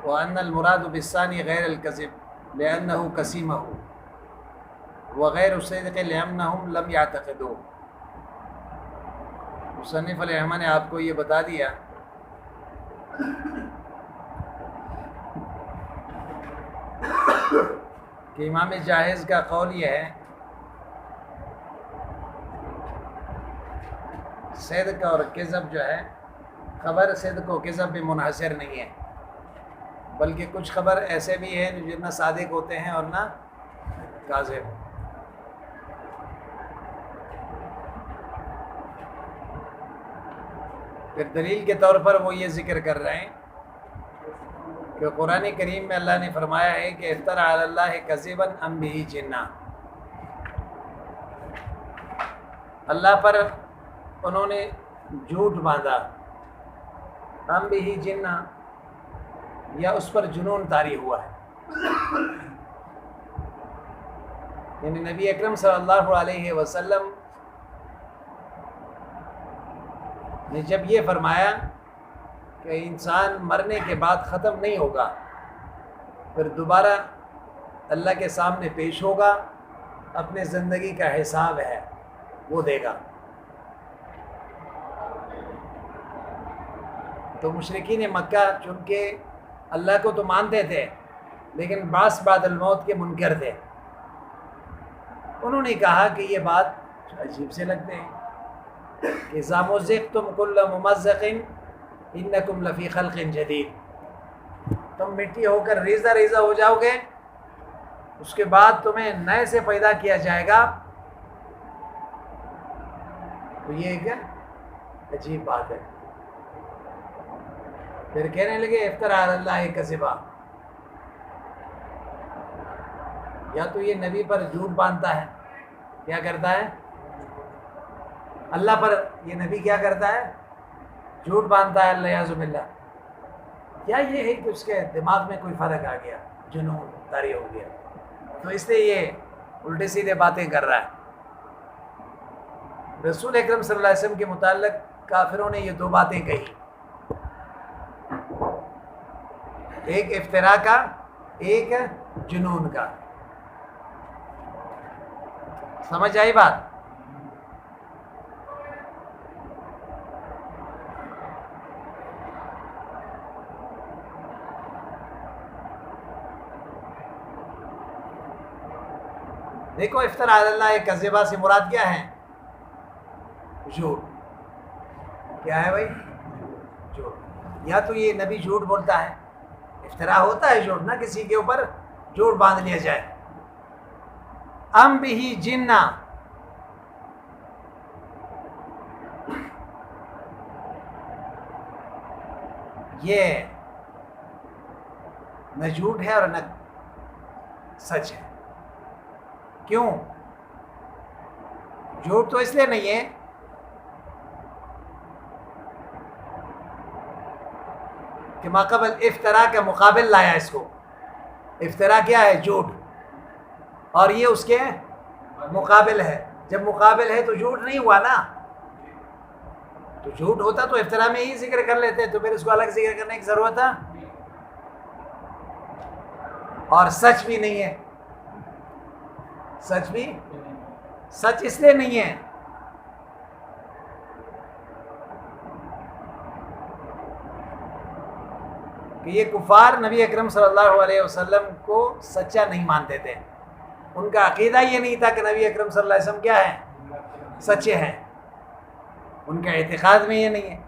وأن المراد بالثاني غير الكذب لأنه كسيمه وغير الصدق لأنهم لم يعتقدوه. مصنف علیہ رحمہ نے آپ کو یہ بتا دیا کہ امام جاہز کا قول یہ ہے صدق اور کذب جو ہے، خبر صدق و کذب میں منحصر نہیں ہے، بلکہ کچھ خبر ایسے بھی ہیں جو نہ صادق ہوتے ہیں اور نہ کاذب. پھر دلیل کے طور پر وہ یہ ذکر کر رہے ہیں کہ قرآن کریم میں اللہ نے فرمایا ہے کہ افترى علی اللہ کذبا ام بہ جنہ، اللہ پر انہوں نے جھوٹ باندھا، ام بہ جنہ یا اس پر جنون طاری ہوا ہے. یعنی نبی اکرم صلی اللہ علیہ وسلم نے جب یہ فرمایا کہ انسان مرنے کے بعد ختم نہیں ہوگا، پھر دوبارہ اللہ کے سامنے پیش ہوگا، اپنے زندگی کا حساب ہے وہ دے گا. تو مشرکین مکہ چونکہ اللہ کو تو مانتے تھے لیکن بعث بعد الموت کے منکر تھے، انہوں نے کہا کہ یہ بات عجیب سے لگتے ہیں کہ اذا مزقتم کل ممزق انکم لفی خلق جدید، تم مٹی ہو کر ریزہ ریزہ ہو جاؤ گے، اس کے بعد تمہیں نئے سے پیدا کیا جائے گا. تو یہ ایک عجیب بات ہے. پھر کہنے لگے افترى علی اللہ کذبا، یا تو یہ نبی پر جھوٹ باندھتا ہے، کیا کرتا ہے اللہ پر، یہ نبی کیا کرتا ہے جھوٹ باندھتا ہے الیاذ باللہ، یا یہ ہے کہ اس کے دماغ میں کوئی فرق آ گیا، جنون طاری ہو گیا، تو اس لیے یہ الٹے سیدھے باتیں کر رہا ہے. رسول اکرم صلی اللہ علیہ وسلم کے متعلق کافروں نے یہ دو باتیں کہی، ایک افتراء کا، ایک جنون کا. سمجھ آئی بات؟ دیکھو افتراء علی اللہ کذبہ سے مراد کیا ہے؟ جھوٹ. کیا ہے بھائی؟ جھوٹ. یا تو یہ نبی جھوٹ بولتا ہے، افتراء ہوتا ہے جھوٹ، نہ کسی کے اوپر جھوٹ باندھ لیا جائے. ام بہ جنہ، یہ نہ جھوٹ ہے اور نہ سچ ہے. کیوں؟ جھوٹ تو اس لیے نہیں ہے کہ ماقبل افتراء کا مقابل لایا اس کو. افتراء کیا ہے؟ جھوٹ، اور یہ اس کے مقابل ہے. جب مقابل ہے تو جھوٹ نہیں ہوا نا. تو جھوٹ ہوتا تو افتراء میں ہی ذکر کر لیتے، تو پھر اس کو الگ ذکر کرنے کی ضرورت ہے. اور سچ بھی نہیں ہے. سچ بھی، سچ اس لیے نہیں ہے کہ یہ کفار نبی اکرم صلی اللہ علیہ وسلم کو سچا نہیں مانتے تھے. ان کا عقیدہ یہ نہیں تھا کہ نبی اکرم صلی اللہ علیہ وسلم کیا ہے؟ سچے ہیں. ان کا اعتقاد میں یہ نہیں ہے.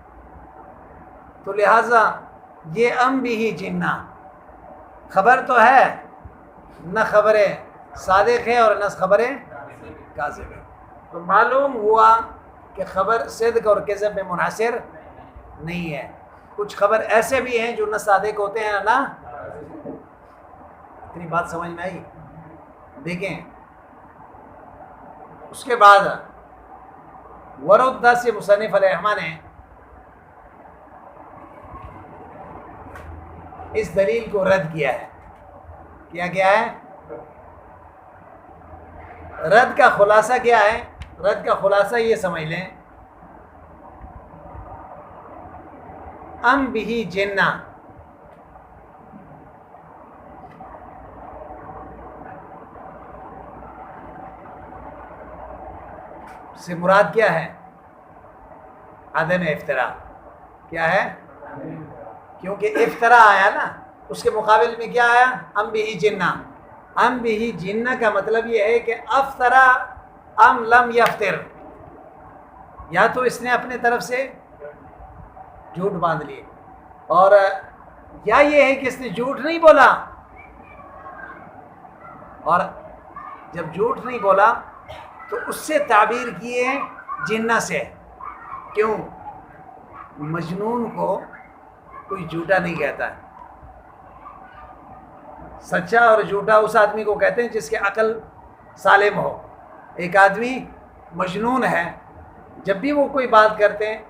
تو لہٰذا یہ ام بہ جنہ، خبر تو ہے، نہ خبریں صادق ہے اور نہ خبریں کاذب ہے. تو معلوم ہوا کہ خبر صدق اور کذب میں منحصر نہیں ہے. کچھ خبر ایسے بھی ہیں جو نہ صادق ہوتے ہیں نہ. اتنی بات سمجھ میں آئی؟ دیکھیں اس کے بعد ورودہ سے مصنف علیہ رحمہ نے اس دلیل کو رد کیا ہے. کیا ہے؟ رد کا خلاصہ کیا ہے؟ رد کا خلاصہ یہ سمجھ لیں، ام بہ جنہ، سے مراد کیا ہے؟ عدم افطرا. کیا ہے؟ کیونکہ افطرا آیا نا، اس کے مقابل میں کیا آیا؟ ام بھی جنہ. ام بھی جنہ کا مطلب یہ ہے کہ افطرا ام لم یفتر، یا تو اس نے اپنے طرف سے جھوٹ باندھ لیے، اور یا یہ ہے کہ اس نے جھوٹ نہیں بولا. اور جب جھوٹ نہیں بولا تو اس سے تعبیر کیے جنہ سے. کیوں؟ مجنون کو کوئی جھوٹا نہیں کہتا ہے. سچا اور جھوٹا اس آدمی کو کہتے ہیں جس کی عقل سالم ہو. ایک آدمی مجنون ہے، جب بھی وہ کوئی بات کرتے ہیں،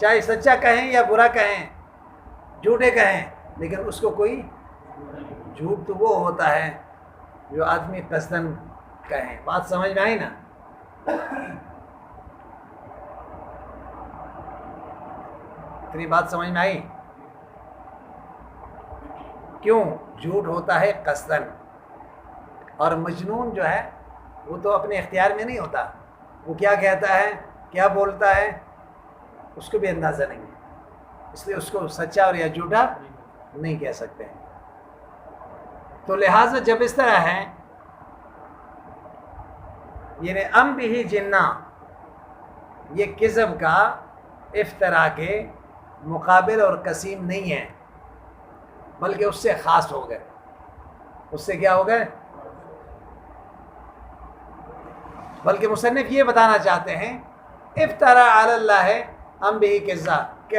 چاہے سچا کہیں یا برا کہیں، جھوٹے کہیں، لیکن اس کو کوئی جھوٹ تو وہ ہوتا ہے جو آدمی قصدن کہیں. بات سمجھ میں آئی نا؟ اتنی بات سمجھ میں آئی؟ کیوں؟ جھوٹ ہوتا ہے قصدن، اور مجنون جو ہے وہ تو اپنے اختیار میں نہیں ہوتا. وہ کیا کہتا ہے، کیا بولتا ہے، اس کو بھی اندازہ نہیں ہے، اس لیے اس کو سچا اور یا جھوٹا نہیں کہہ سکتے. تو لہٰذا جب اس طرح ہے، یعنی ام بھی جنہ، یہ کذب کا افترا کے مقابل اور قسیم نہیں ہے، بلکہ اس سے خاص ہو گئے. اس سے کیا ہو گئے؟ بلکہ مصنف یہ بتانا چاہتے ہیں افترا علی اللہ ہے ام بھی کذاب،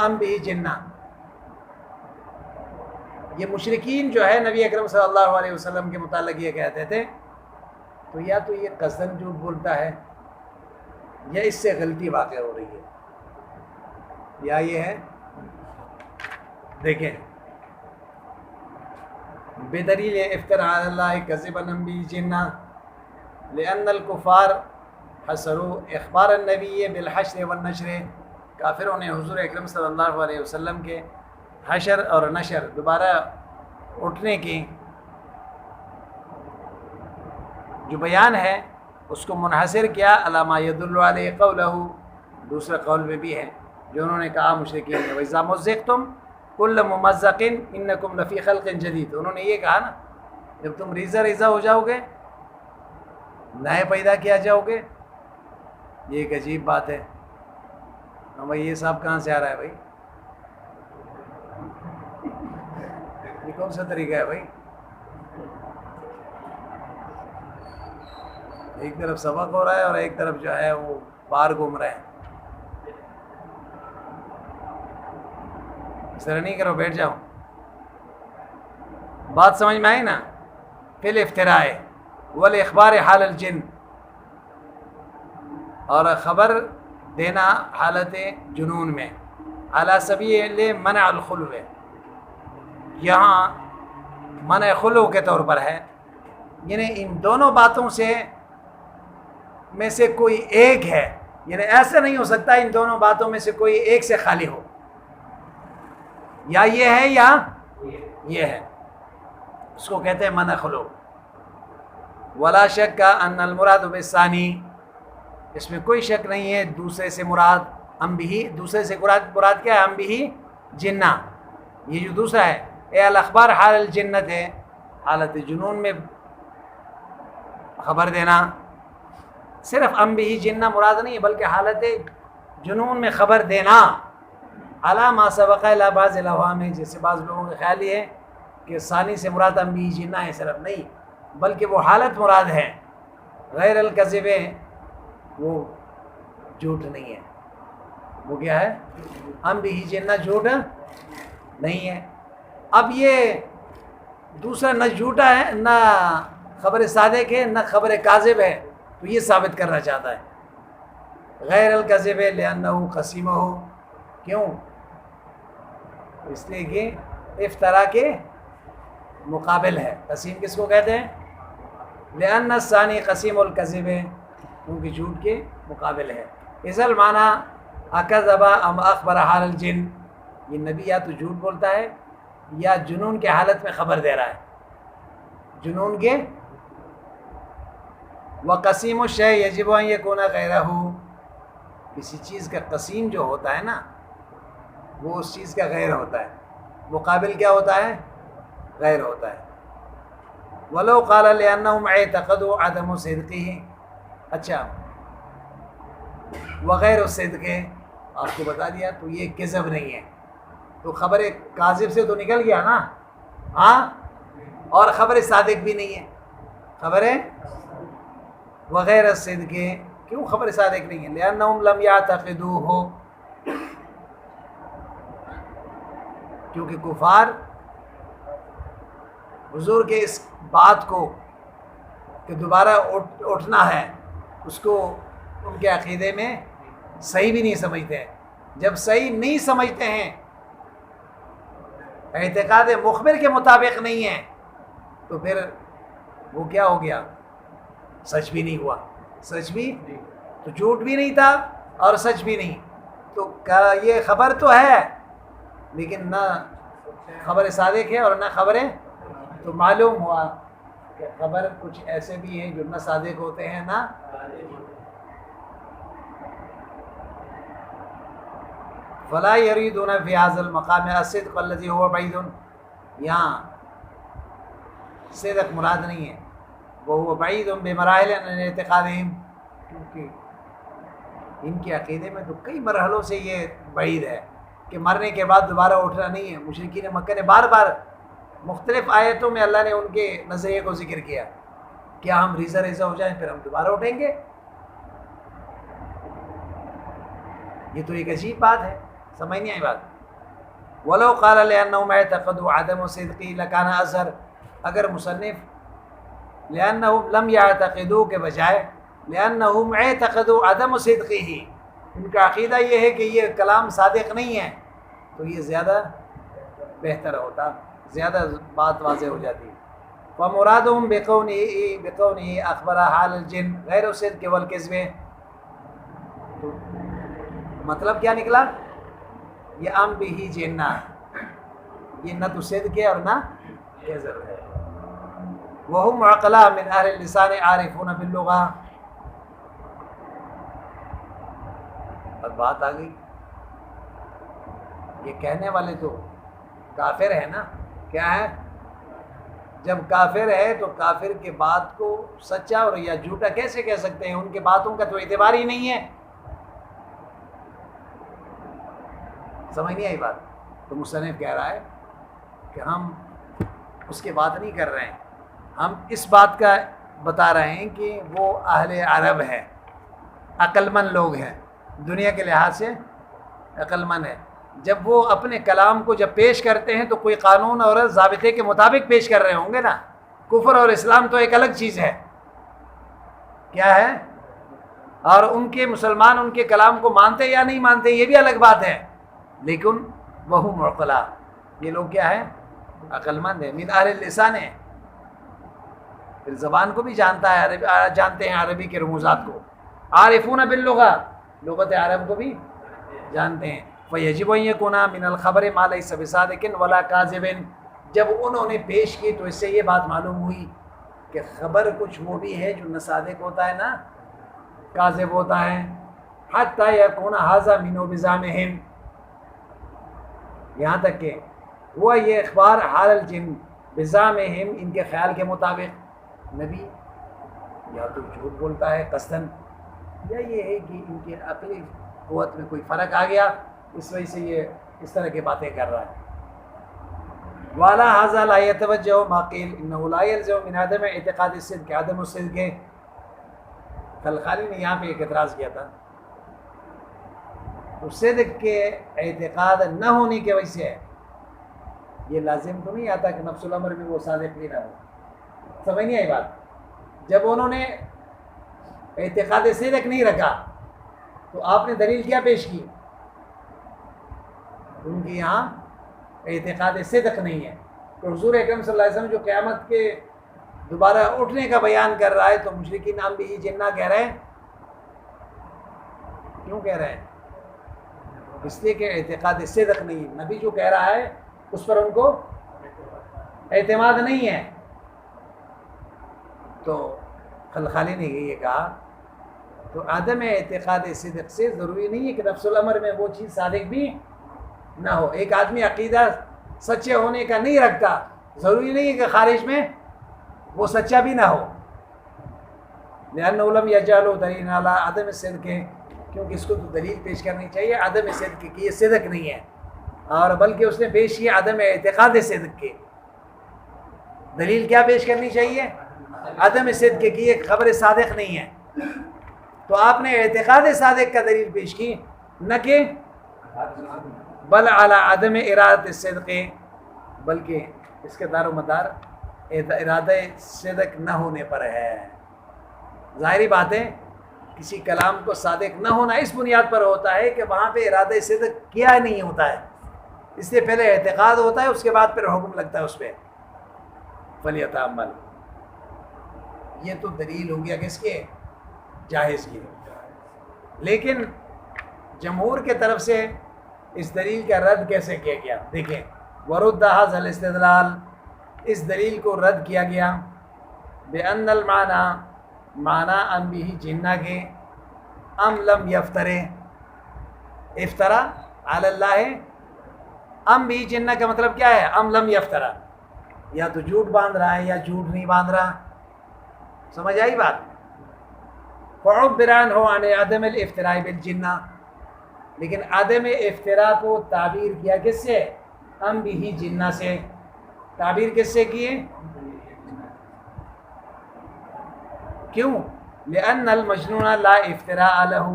ام بھی جنہ. یہ مشرکین جو ہے نبی اکرم صلی اللہ علیہ وسلم کے متعلق یہ کہتے تھے، تو یا تو یہ قصدن جھوٹ بولتا ہے، یا اس سے غلطی واقع ہو رہی ہے، یا یہ ہے. دیکھیں، بدلیل افترا علی اللہ کذبا ام بھی جنہ لأن الکفار حصروا اخبار النبی بالحشر والنشر. کافروں نے حضور اکرم صلی اللہ علیہ وسلم کے حشر اور نشر، دوبارہ اٹھنے کی جو بیان ہے، اس کو منحصر کیا علی ما یدل علیہ قولہ. دوسرے قول میں بھی ہے جو انہوں نے کہا مشرکین نے، وَإِذَا مُزِّقْتُمْ كُلَّ مُمَزَّقٍ إِنَّكُمْ لَفِي خَلْقٍ جَدِيدٍ. انہوں نے یہ کہا نا، جب تم ریزہ ریزہ ہو جاؤ گے، نئے پیدا کیا جاؤ گے. یہ ایک عجیب بات ہے. بھائی یہ صاحب کہاں سے آ رہا ہے بھائی؟ یہ کون سا طریقہ ہے بھائی؟ ایک طرف سبق ہو رہا ہے اور ایک طرف جو ہے وہ باہر گھوم رہے ہیں. اس طرح نہیں کرو، بیٹھ جاؤ. بات سمجھ میں آئی نا؟ فی الافتراء والاخبار حال الجن، اور خبر دینا حالت جنون میں، علی سبیل منع الخلو، یہاں منع خلو کے طور پر ہے. یعنی ان دونوں باتوں سے میں سے کوئی ایک ہے، یعنی ایسا نہیں ہو سکتا ان دونوں باتوں میں سے کوئی ایک سے خالی ہو، یا یہ ہے یا یہ ہے. اس کو کہتے ہیں منع خلو. ولا شک کا ان المراد بالثانی، اس میں کوئی شک نہیں ہے دوسرے سے مراد ام بھی، دوسرے سے مراد کیا ہے؟ ام بھی جنہ. یہ جو دوسرا ہے اے الاخبار حال الجنت ہے، حالت جنون میں خبر دینا. صرف ام بھی جنہ مراد نہیں ہے، بلکہ حالت جنون میں خبر دینا. علی ما سبق الی بعض الاوہام، جیسے بعض لوگوں کا خیال یہ ہے کہ ثانی سے مراد ام بھی جنہ ہے، صرف نہیں، بلکہ وہ حالت مراد ہے. غیر الکذب، وہ جھوٹ نہیں ہے. وہ کیا ہے؟ ام بھی جنہ جھوٹ نہیں ہے. اب یہ دوسرا نہ جھوٹا ہے، نہ خبر صادق ہے، نہ خبر کاذب ہے، تو یہ ثابت کرنا چاہتا ہے غیر الکذب لأنہ قسیمہ. کیوں؟ اس لیے کہ افترا کے مقابل ہے. قسیم کس کو کہتے ہیں؟ لأن الثانی قسیم الکذب، کیونکہ جھوٹ کے مقابل ہے. اذا المعنی اکذب ام اخبر حال الجن، یہ نبی یا تو جھوٹ بولتا ہے یا جنون کے حالت میں خبر دے رہا ہے. جنون کے وقسیم الشے یجب ان یکون غیرہ، کسی چیز کا قسیم جو ہوتا ہے نا وہ اس چیز کا غیر ہوتا ہے، مقابل کیا ہوتا ہے؟ غیر ہوتا ہے۔ ولو قال لأنهم اعتقدوا عدم صدقه، اچھا وغیر الصدق، آپ کو بتا دیا تو یہ کذب نہیں ہے، تو خبر کاذب سے تو نکل گیا نا، ہاں، اور خبر صادق بھی نہیں ہے، خبر وغیر الصدق، کیوں خبر صادق نہیں ہے؟ لأنهم لم يعتقدوه، کیونکہ کفار حضور کے اس بات کو کہ دوبارہ اٹھنا ہے اس کو ان کے عقیدے میں صحیح بھی نہیں سمجھتے ہیں۔ جب صحیح نہیں سمجھتے ہیں، اعتقاد مخبر کے مطابق نہیں ہے، تو پھر وہ کیا ہو گیا؟ سچ بھی نہیں ہوا، سچ بھی تو جھوٹ بھی نہیں تھا اور سچ بھی نہیں، تو یہ خبر تو ہے لیکن نہ خبر صادق ہے اور نہ خبریں، تو معلوم ہوا کہ خبر کچھ ایسے بھی ہیں جو نہ صادق ہوتے ہیں نہ، فلا یریدون فی ھذا المقام الصدق الذی هو بعید، یہاں صدق مراد نہیں ہے، وہ بعید بمراحل عن اعتقادہم، کیونکہ ان کے عقیدے میں تو کئی مرحلوں سے یہ بعید ہے کہ مرنے کے بعد دوبارہ اٹھنا نہیں ہے۔ مشرکین مکہ نے بار بار مختلف آیتوں میں اللہ نے ان کے نظریے کو ذکر کیا، کیا ہم ریزہ ریزہ ہو جائیں پھر ہم دوبارہ اٹھیں گے؟ یہ تو ایک عجیب بات ہے، سمجھ نہیں آئی بات۔ وَلَوْ قَالَ لِأَنَّهُمْ اعْتَقَدُوا عَدَمَ صِدْقِهِ لَكَانَ أَزْهَرَ، اگر مصنف لِأَنَّهُمْ لَمْ يَعْتَقِدُوا کے بجائے لِأَنَّهُمْ اعْتَقَدُوا عَدَمَ صِدْقِهِ، ان کا عقیدہ یہ ہے کہ یہ کلام صادق نہیں ہے، تو یہ زیادہ بہتر ہوتا، زیادہ بات واضح ہو جاتی ہے۔ فَمُرَادُهُمْ بِقَوْنِهِ أَخْبَرَ حَالَ الْجِنِّ غَيْرُ الصِّدْقِ وَالْكِذْبِ، تو مطلب کیا نکلا؟ یہ ام بھی جنہ، یہ نہ تو صدق ہے اور نہ کذب ہے۔ وَهُمْ عُقَلَاء مِنْ أَهْلِ اللِّسَانِ عَارِفُونَ بِاللُّغَةِ، اور بات آ گئی، یہ کہنے والے تو کافر ہے نا، کیا ہے؟ جب کافر ہے تو کافر کے بات کو سچا اور یا جھوٹا کیسے کہہ سکتے ہیں؟ ان کے باتوں کا تو اعتبار ہی نہیں ہے، سمجھ نہیں آئی بات؟ تو مصنف کہہ رہا ہے کہ ہم اس کی بات نہیں کر رہے ہیں، ہم اس بات کا بتا رہے ہیں کہ وہ اہل عرب ہے، عقل مند لوگ ہیں، دنیا کے لحاظ سے عقل مند ہے، جب وہ اپنے کلام کو جب پیش کرتے ہیں تو کوئی قانون اور ضابطے کے مطابق پیش کر رہے ہوں گے نا۔ کفر اور اسلام تو ایک الگ چیز ہے، کیا ہے؟ اور ان کے مسلمان ان کے کلام کو مانتے یا نہیں مانتے یہ بھی الگ بات ہے، لیکن وہم عقلاء، یہ لوگ کیا ہے؟ عقل مند ہے، من اہل اللسان ہے، پھر زبان کو بھی جانتا ہے، جانتے ہیں عربی کے رموزات کو، عارفون باللغہ، لغت عرب کو بھی جانتے ہیں۔ فَيَجِبُ أَن يَكُونَ مِنَ الْخَبَرِ مَا لَيْسَ بِصَادِقٍ وَلَا كَاذِبٍ، جب انہوں نے پیش کی تو اس سے یہ بات معلوم ہوئی کہ خبر کچھ وہ بھی ہے جو نہ صادق ہوتا ہے نہ کاذب ہوتا ہے۔ حَتَّى يَكُونَ هَذَا مِنْهُ بِزَعْمِهِمْ، یہاں تک کہ ہوا یہ اخبار حال الجن بزعمہم، ان کے خیال کے مطابق نبی یا تو جھوٹ بولتا ہے قصداً، یا یہ ہے کہ ان کے عقلی قوت میں کوئی فرق آ گیا، اس وجہ سے یہ اس طرح کی باتیں کر رہا ہے۔ وَعَلَى هَذَا لَا يَتَوَجَّهُ مَا قِيلَ إِنَّهُ لَا يَلْزَمُ مِنْ عَدَمِ اعتقاد الصدق عدم الصدق، خلخالی نے یہاں پہ ایک اعتراض کیا تھا، تو صدق کے اعتقاد نہ ہونے کی وجہ سے یہ لازم تو نہیں آتا کہ نفس الامر میں وہ صادق نہیں نہ ہو، سمجھ نہیں آئی بات؟ جب انہوں نے اعتقاد صدق نہیں رکھا تو آپ نے دلیل کیا پیش کی؟ ان کے یہاں اعتقاد صدق نہیں ہے، تو حضور اکرم صلی اللہ علیہ وسلم جو قیامت کے دوبارہ اٹھنے کا بیان کر رہا ہے تو مشرکین نام بھی جنہ کہہ رہے ہیں، کیوں کہہ رہے ہیں؟ اس لیے کہ اعتقاد صدق نہیں ہے، نبی جو کہہ رہا ہے اس پر ان کو اعتماد نہیں ہے، تو خلخالی نے یہ کہا تو عدم اعتقاد صدق سے ضروری نہیں ہے کہ نفس الامر میں وہ چیز صادق بھی نہ ہو. ایک آدمی عقیدہ سچے ہونے کا نہیں رکھتا، ضروری نہیں ہے کہ خارج میں وہ سچا بھی نہ ہو. لأنه لم يجعله دلیلا علی عدم الصدق، کیونکہ اس کو تو دلیل پیش کرنی چاہیے عدم صدق کی، یہ صدق نہیں ہے، اور بلکہ اس نے پیش کی عدم اعتقاد صدق کی. دلیل کیا پیش کرنی چاہیے؟ عدم صدق کی، یہ خبر صادق نہیں ہے. تو آپ نے اعتقاد صادق کا دلیل پیش کی، نہ کہ بل علی عدم ارادۃ الصدق، بلکہ اس کے دار و مدار ارادہ صدق نہ ہونے پر ہے. ظاہری بات ہے کسی کلام کو صادق نہ ہونا اس بنیاد پر ہوتا ہے کہ وہاں پہ ارادہ صدق کیا نہیں ہوتا ہے، اس سے پہلے اعتقاد ہوتا ہے، اس کے بعد پھر حکم لگتا ہے اس پہ. فلیتامل، یہ تو دلیل ہو گیا کس کے؟ جاہز کی. لیکن جمہور کے طرف سے اس دلیل کا رد کیسے کیا گیا؟ دیکھیں، ورد ھذا الاستدلال، اس دلیل کو رد کیا گیا بأن المعنی، معنی ام بھی جنہ کے، ام لم یفترے، افطرا علی اللہ، ام بھی جنہ کا مطلب کیا ہے؟ ام لم یفترا، یا تو جھوٹ باندھ رہا ہے یا جھوٹ نہیں باندھ رہا. سمجھ آئی بات؟ فعبر عنہ عن عدم الافتراء بالجنہ، لیکن عدم افتراء کو تعبیر کیا کس سے؟ ام بھی جنہ سے. تعبیر کس سے کیے؟ کیوں؟ لأن المجنون لا افتراء له،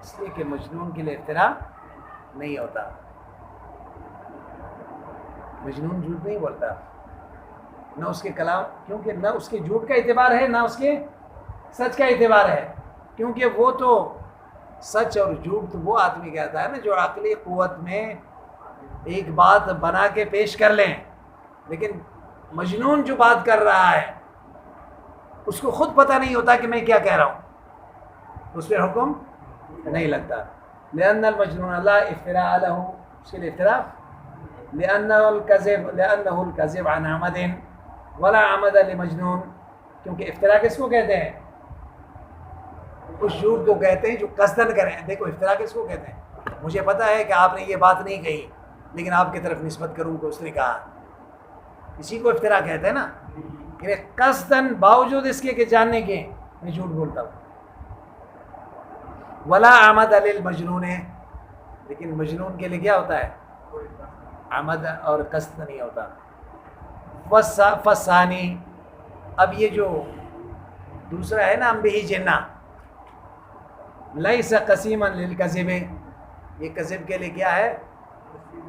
اس لیے کہ مجنون کے لیے افتراء نہیں ہوتا. مجنون جھوٹ نہیں بولتا، نہ اس کے کلام، کیونکہ نہ اس کے جھوٹ کا اعتبار ہے نہ اس کے سچ کا اعتبار ہے. کیونکہ وہ تو سچ اور جھوٹ تو وہ آدمی کہتا ہے نا جو عقلی قوت میں ایک بات بنا کے پیش کر لیں، لیکن مجنون جو بات کر رہا ہے اس کو خود پتہ نہیں ہوتا کہ میں کیا کہہ رہا ہوں، اس پہ حکم نہیں لگتا. لأن المجنون لا افتراء له، اس کے لیے افتراء، لأنه الكذب عن عمد ولا عمد لمجنون، کیونکہ افتراء کس کو کہتے ہیں؟ اس جھوٹ کو کہتے ہیں جو قصدن کریں. دیکھو افتراء کس کو کہتے ہیں؟ مجھے پتہ ہے کہ آپ نے یہ بات نہیں کہی لیکن آپ کی طرف نسبت کروں کہ اس نے کہا، اسی کو افتراء کہتے ہیں نا. کہ قصدن، باوجود اس کے کہ جاننے کے میں جھوٹ بولتا ہوں. ولا عمد للمجنون، لیکن مجنون کے لیے کیا ہوتا ہے؟ عمد اور قصد نہیں ہوتا. فثانی، اب یہ جو دوسرا ہے نا ام بھی جنہ، لیس قسیما للکذب، یہ کذب کے لیے کیا ہے؟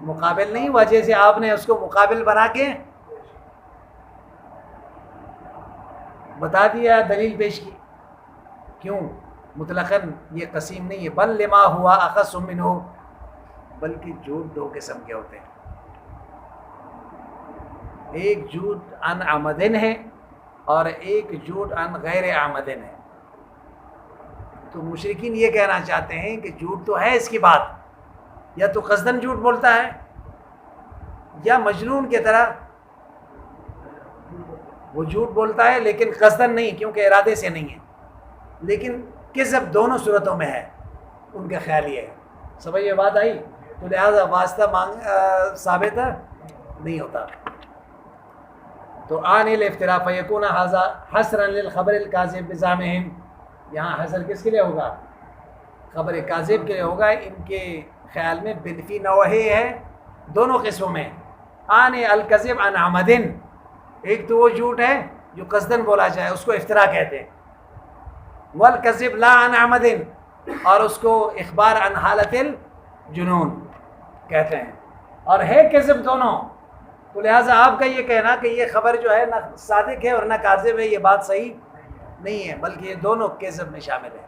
مقابل نہیں ہوا. جیسے آپ نے اس کو مقابل بنا کے بتا دیا، دلیل پیش کی. کیوں؟ مطلقاً یہ قسیم نہیں ہے، بل لما ہوا اخص منہ، بلکہ جھوٹ دو قسم کے ہوتے ہیں. ایک جھوٹ عن عمدن ہے اور ایک جھوٹ عن غیر عمدن ہے. تو مشرکین یہ کہنا چاہتے ہیں کہ جھوٹ تو ہے اس کی بات، یا تو قصدن جھوٹ بولتا ہے یا مجنون کی طرح وہ جھوٹ بولتا ہے لیکن قصدن نہیں، کیونکہ ارادے سے نہیں ہے. لیکن کذب دونوں صورتوں میں ہے، ان کا خیال یہ ہے. سمجھ یہ بات آئی؟ تو لہذا واسطہ ثابت نہیں ہوتا. تو عن الافتراء فیکون ھذا حصرا للخبر الکاذب بزعمہم، یہاں حصر کس کے لیے ہوگا؟ خبر کاذب کے لیے ہوگا. ان کے خیال میں بنفی نوحی ہے دونوں قسموں میں. عن الکذب عن عمدن، ایک تو وہ جھوٹ ہے جو قصدن بولا جائے، اس کو افتراء کہتے ہیں. والکذب لا عن عمدن، اور اس کو اخبار عن حالت الجنون کہتے ہیں. اور ہے کذب دونوں. تو لہٰذا آپ کا یہ کہنا کہ یہ خبر جو ہے نہ صادق ہے اور نہ کاذب ہے، یہ بات صحیح نہیں ہے، بلکہ یہ دونوں کذب میں شامل ہے.